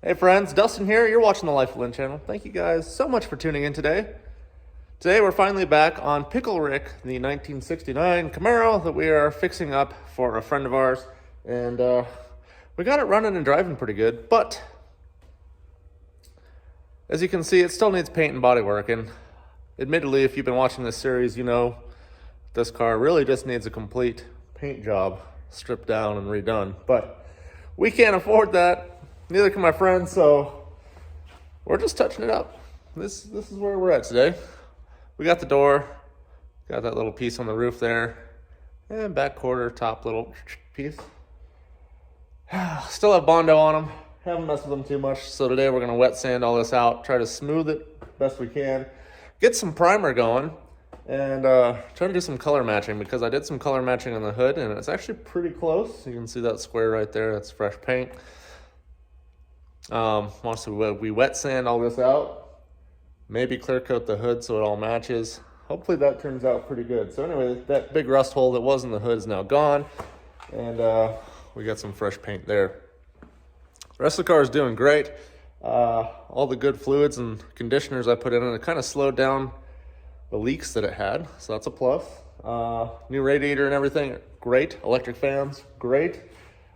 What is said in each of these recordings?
Hey friends, Dustin here. You're watching the Life of Lynn channel. Thank you guys so much for tuning in today. Today we're finally back on Pickle Rick, the 1969 Camaro that we are fixing up for a friend of ours. And we got it running and driving pretty good, but as you can see, it still needs paint and body work. And admittedly, if you've been watching this series, you know this car really just needs a complete paint job, stripped down and redone. But we can't afford that. Neither can my friends, so we're just touching it up. This is where we're at today. We got the door, got that little piece on the roof there, and back quarter, top little piece. Still have Bondo on them. Haven't messed with them too much, so today we're gonna wet sand all this out, try to smooth it best we can, get some primer going, and try to do some color matching, because I did some color matching on the hood, and it's actually pretty close. You can see that square right there, that's fresh paint. Once we wet sand all this out, maybe clear coat the hood so it all matches. Hopefully that turns out pretty good. So anyway, that big rust hole that was in the hood is now gone, and we got some fresh paint there. The rest of the car is doing great. All the good fluids and conditioners I put in it kind of slowed down the leaks that it had, so that's a plus. New radiator and everything, great. Electric fans, great.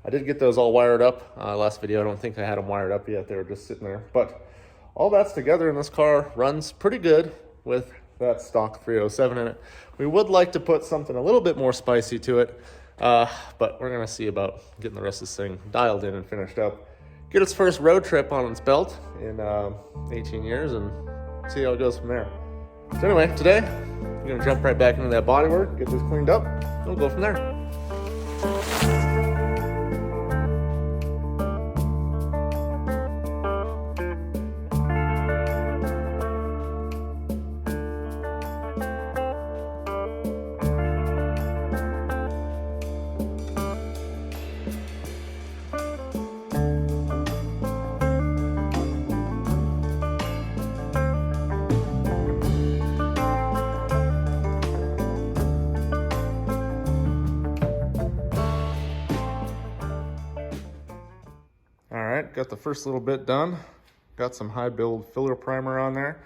I did get those all wired up. Last video, I don't think I had them wired up yet. They were just sitting there. But all that's together, and this car runs pretty good with that stock 307 in it. We would like to put something a little bit more spicy to it, but we're going to see about getting the rest of this thing dialed in and finished up. Get its first road trip on its belt in 18 years and see how it goes from there. So anyway, today, we're going to jump right back into that bodywork, get this cleaned up, and we'll go from there. Got the first little bit done. Got some high build filler primer on there.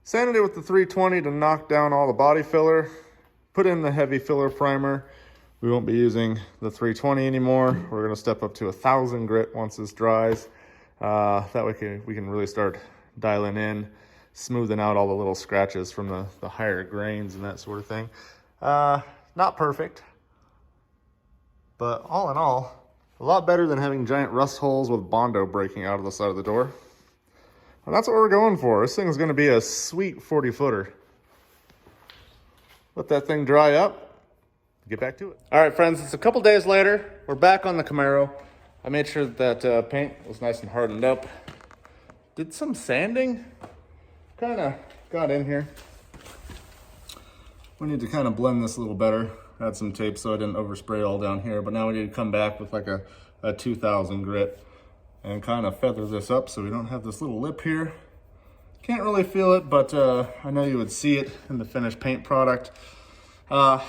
Sanded it with the 320 to knock down all the body filler. Put in the heavy filler primer. We won't be using the 320 anymore. We're gonna step up to 1,000 grit once this dries. That way we can really start dialing in, smoothing out all the little scratches from the higher grains and that sort of thing. Not perfect, but all in all, a lot better than having giant rust holes with Bondo breaking out of the side of the door. And that's what we're going for. This thing's gonna be a sweet 40-footer. Let that thing dry up, get back to it. All right, friends, it's a couple days later. We're back on the Camaro. I made sure that paint was nice and hardened up. Did some sanding, kind of got in here. We need to kind of blend this a little better. Had some tape so I didn't overspray all down here, but now we need to come back with like a 2,000 grit and kind of feather this up so we don't have this little lip here. Can't really feel it, but I know you would see it in the finished paint product. Body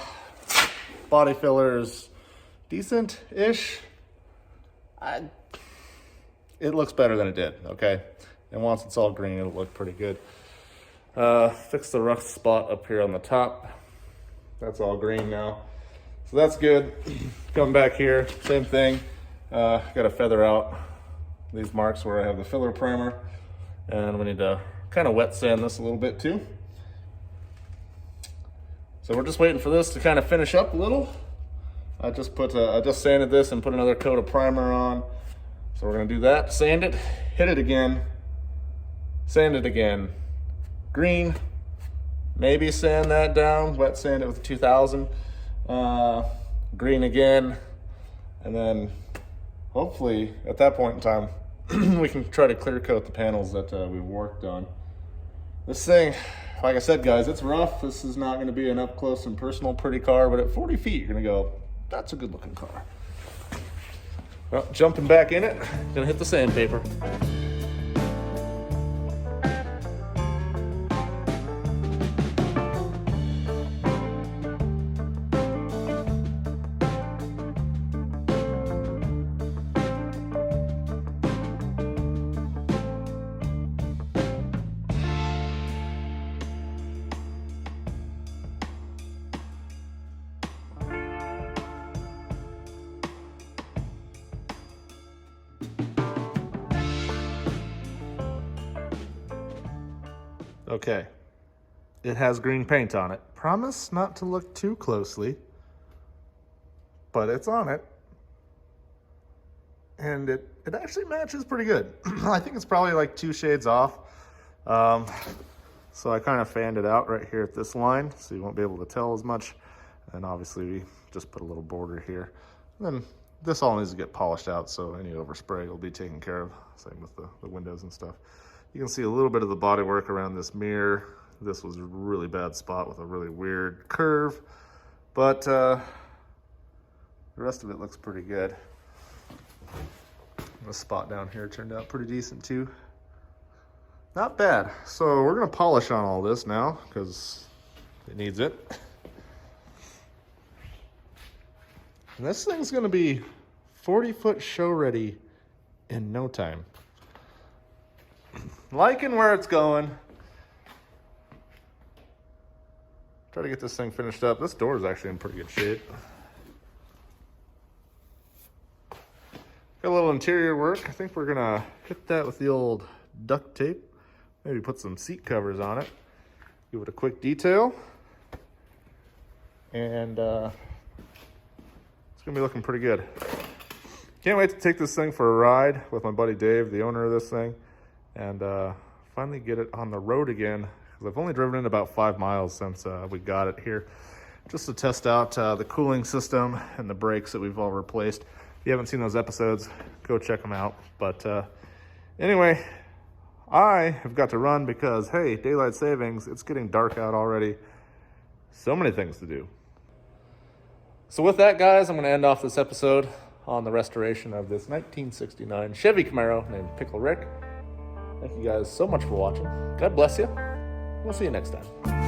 filler is decent-ish. It looks better than it did, okay? And once it's all green, it'll look pretty good. Fix the rough spot up here on the top. That's all green now, so that's good. Come back here, same thing. Got to feather out these marks where I have the filler primer, and we need to kind of wet sand this a little bit too. So we're just waiting for this to kind of finish up a little. I just sanded this and put another coat of primer on. So we're gonna do that, sand it, hit it again, sand it again, green. Maybe sand that down, wet sand it with 2,000, green again, and then hopefully at that point in time, we can try to clear coat the panels that we worked on. This thing, like I said, guys, it's rough. This is not gonna be an up close and personal pretty car, but at 40 feet, you're gonna go, that's a good looking car. Well, jumping back in it, gonna hit the sandpaper. Okay. It has green paint on it. Promise not to look too closely, but it's on it. And it actually matches pretty good. I think it's probably like 2 shades off. So I kind of fanned it out right here at this line, so you won't be able to tell as much. And obviously we just put a little border here. And then this all needs to get polished out, so any overspray will be taken care of. Same with the windows and stuff. You can see a little bit of the bodywork around this mirror. This was a really bad spot with a really weird curve, but the rest of it looks pretty good. This spot down here turned out pretty decent too. Not bad. So we're gonna polish on all this now because it needs it. And this thing's gonna be 40-foot show ready in no time. Liking where it's going. Try to get this thing finished up. This door is actually in pretty good shape. Got a little interior work. I think we're gonna hit that with the old duct tape. Maybe put some seat covers on it. Give it a quick detail. And it's gonna be looking pretty good. Can't wait to take this thing for a ride with my buddy Dave, the owner of this thing, and finally get it on the road again. Because I've only driven it about 5 miles since we got it here, just to test out the cooling system and the brakes that we've all replaced. If you haven't seen those episodes, go check them out. But anyway, I have got to run because, hey, daylight savings, it's getting dark out already. So many things to do. So with that, guys, I'm going to end off this episode on the restoration of this 1969 Chevy Camaro named Pickle Rick. Thank you guys so much for watching. God bless you. We'll see you next time.